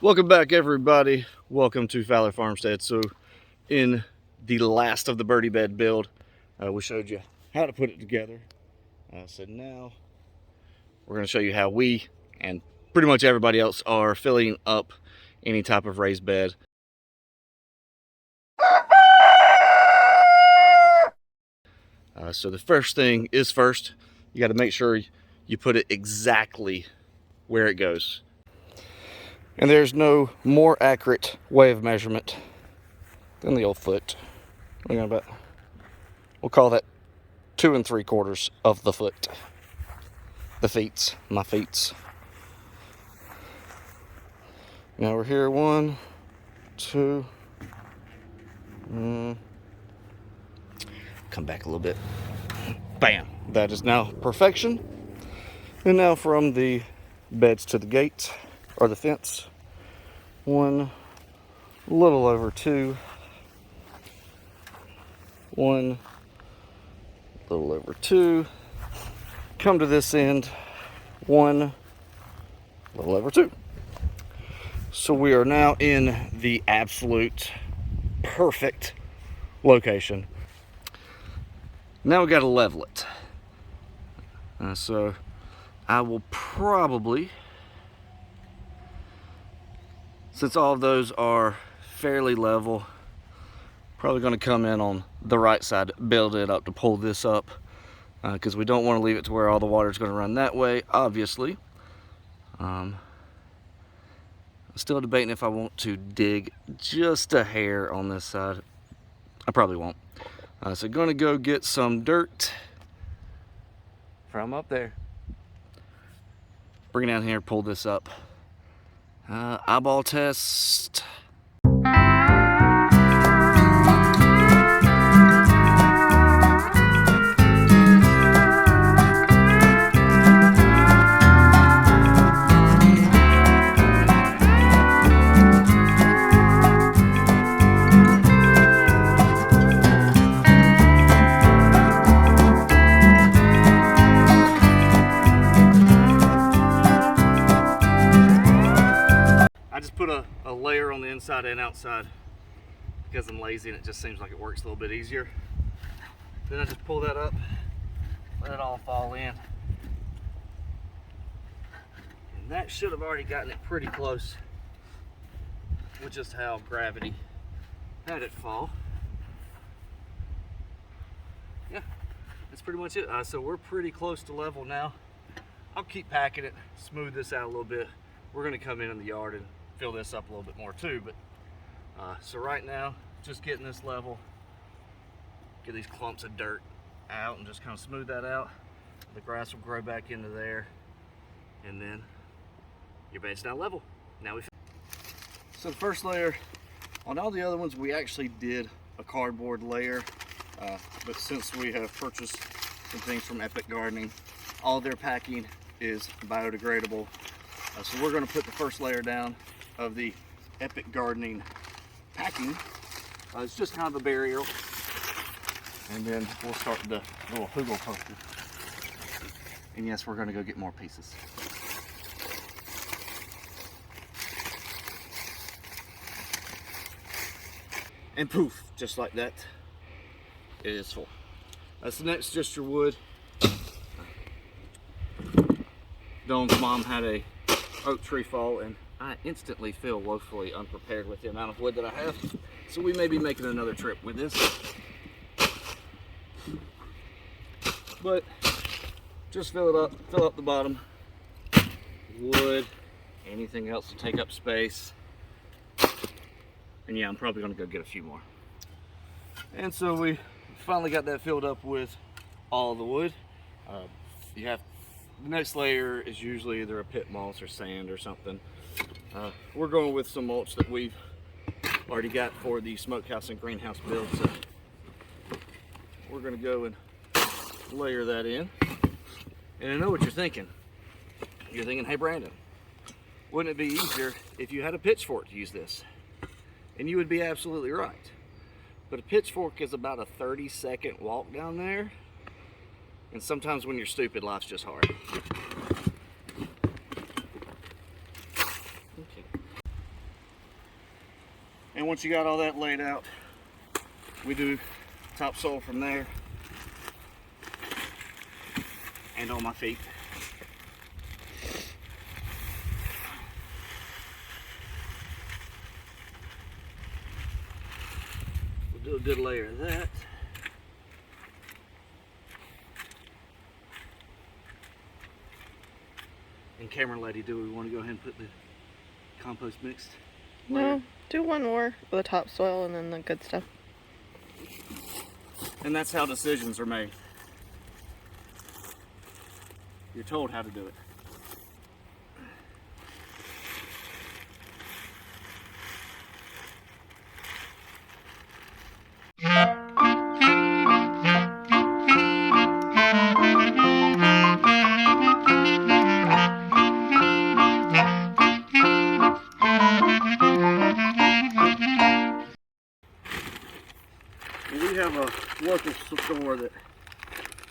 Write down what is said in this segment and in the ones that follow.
Welcome back, everybody. Welcome to Fowler Farmstead. So in the last of the birdie bed build, we showed you how to put it together. So now we're going to show you how we and pretty much everybody else are filling up any type of raised bed. So the first thing is first, you got to make sure you put it exactly where it goes. And there's no more accurate way of measurement than the old foot. We'll call that 2 3/4 of the foot. The feet, my feet. Now we're here, 1, 2. Come back a little bit. Bam! That is now perfection. And now from the beds to the gate, or the fence, 1, a little over 2. 1, a little over 2. Come to this end, 1, a little over 2. So we are now in the absolute perfect location. Now we got to level it. So I will probably, since all of those are fairly level, probably going to come in on the right side, build it up to pull this up, because we don't want to leave it to where all the water is going to run that way, obviously. I'm still debating if I want to dig just a hair on this side. I probably won't. So going to go get some dirt from up there. Bring it down here, pull this up. Eyeball test. I just put a layer on the inside and outside because I'm lazy and it just seems like it works a little bit easier. Then I just pull that up, let it all fall in. And that should have already gotten it pretty close with just how gravity had it fall. Yeah, that's pretty much it. So we're pretty close to level now. I'll keep packing it, smooth this out a little bit. We're gonna come in the yard and fill this up a little bit more too, but so right now, just getting this level, get these clumps of dirt out and just kind of smooth that out. The grass will grow back into there, and then your bed's now level. So the first layer, on all the other ones, we actually did a cardboard layer, but since we have purchased some things from Epic Gardening, all their packing is biodegradable. So we're going to put the first layer down of the Epic Gardening packing. It's just kind of a barrier, and then we'll start the little Hugel poster. And yes, we're going to go get more pieces. And poof, just like that, it is full. That's the next, just your wood. Dawn's mom had a oak tree fall, and I instantly feel woefully unprepared with the amount of wood that I have. So we may be making another trip with this. But just fill it up, fill up the bottom. Wood, anything else to take up space. And yeah, I'm probably gonna go get a few more. And so we finally got that filled up with all the wood. The next layer is usually either a pit moss or sand or something. We're going with some mulch that we've already got for the smokehouse and greenhouse build. So we're gonna go and layer that in. And I know what you're thinking. You're thinking, hey Brandon, wouldn't it be easier if you had a pitchfork to use this? And you would be absolutely right. But a pitchfork is about a 30-second walk down there. And sometimes when you're stupid, life's just hard. Okay. And once you got all that laid out, we do topsoil from there and on my feet. We'll do a good layer of that. And camera lady, do we want to go ahead and put the compost mixed layer? No, do one more with the topsoil and then the good stuff. And that's how decisions are made. You're told how to do it. We have a local store that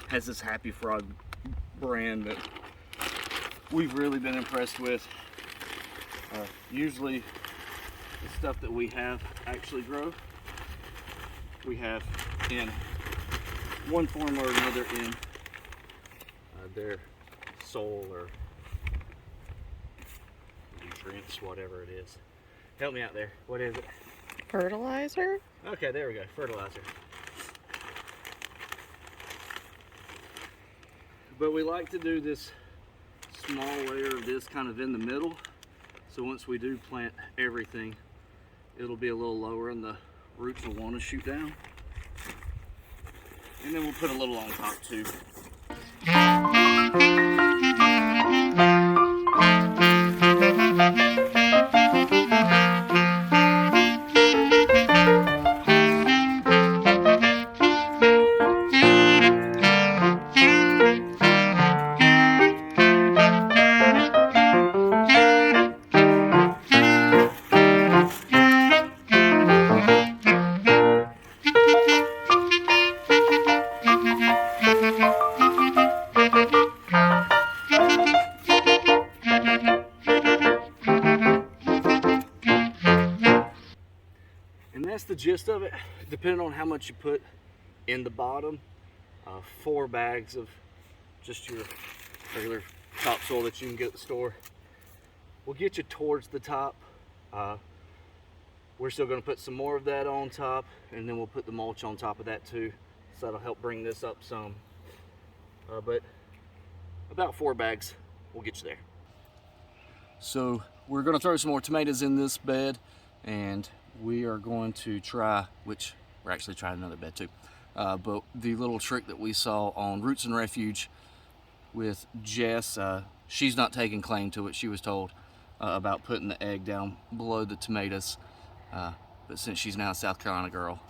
has this Happy Frog brand that we've really been impressed with. Usually the stuff that we have actually grow, we have in one form or another in their soil or nutrients, whatever it is. Help me out there. What is it? Fertilizer? Okay, there we go. Fertilizer. But we like to do this small layer of this kind of in the middle. So once we do plant everything, it'll be a little lower and the roots will want to shoot down. And then we'll put a little on top too. That's the gist of it. Depending on how much you put in the bottom, 4 bags of just your regular topsoil that you can get at the store will get you towards the top. We're still going to put some more of that on top, and then we'll put the mulch on top of that too, so that'll help bring this up some. But about 4 bags will get you there. So we're going to throw some more tomatoes in this bed, and we are going to try, which we're actually trying another bed too, but the little trick that we saw on Roots and Refuge with Jess, she's not taking claim to it. She was told about putting the egg down below the tomatoes, but since she's now a South Carolina girl,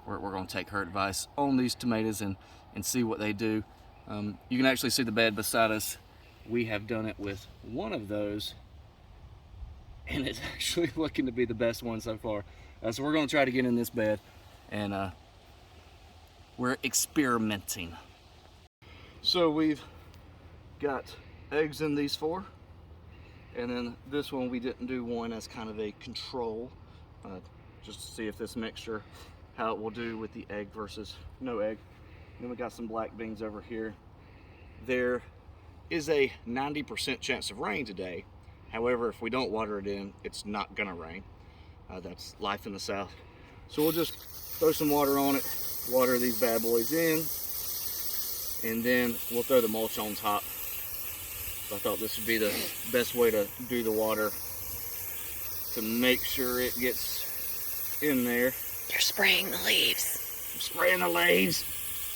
we're going to take her advice on these tomatoes and see what they do. You can actually see the bed beside us. We have done it with one of those, and it's actually looking to be the best one so far. So we're going to try to get in this bed, and we're experimenting. So we've got eggs in these 4, and then this one we didn't do one as kind of a control, just to see if this mixture, how it will do with the egg versus no egg. Then we got some black beans over here. There is a 90% chance of rain today. However, if we don't water it in, it's not gonna rain. That's life in the South. So we'll just throw some water on it, water these bad boys in, and then we'll throw the mulch on top. So I thought this would be the best way to do the water to make sure it gets in there. You're spraying the leaves. I'm spraying the leaves.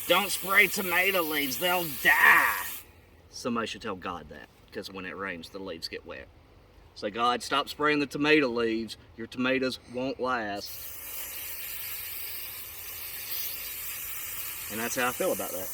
Don't spray tomato leaves, they'll die. Somebody should tell God that, because when it rains, the leaves get wet. Say, God, stop spraying the tomato leaves. Your tomatoes won't last. And that's how I feel about that.